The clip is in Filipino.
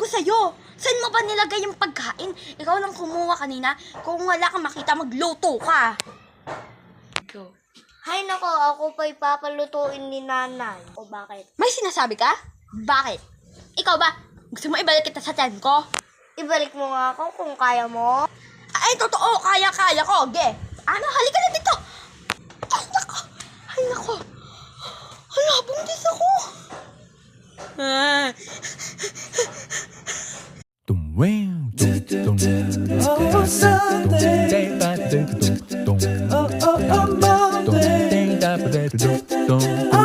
sa'yo? Saan mo ba nilagay yung pagkain? Ikaw lang kumuha kanina. Kung wala kang makita, magluto ka. Go. Hay nako, ako pa'y papalutuin ni nanay. O bakit? May sinasabi ka? Bakit? Ikaw ba? Gusto mo ibalik kita sa tiyan ko? Ibalik mo nga ako kung kaya mo. Ay, totoo. Kaya ko. Ge. Ano? Halika na dito. Ay, nako. Ay, nako. Hala, buntis ako. Ah. Oh, Sunday. Oh, Monday.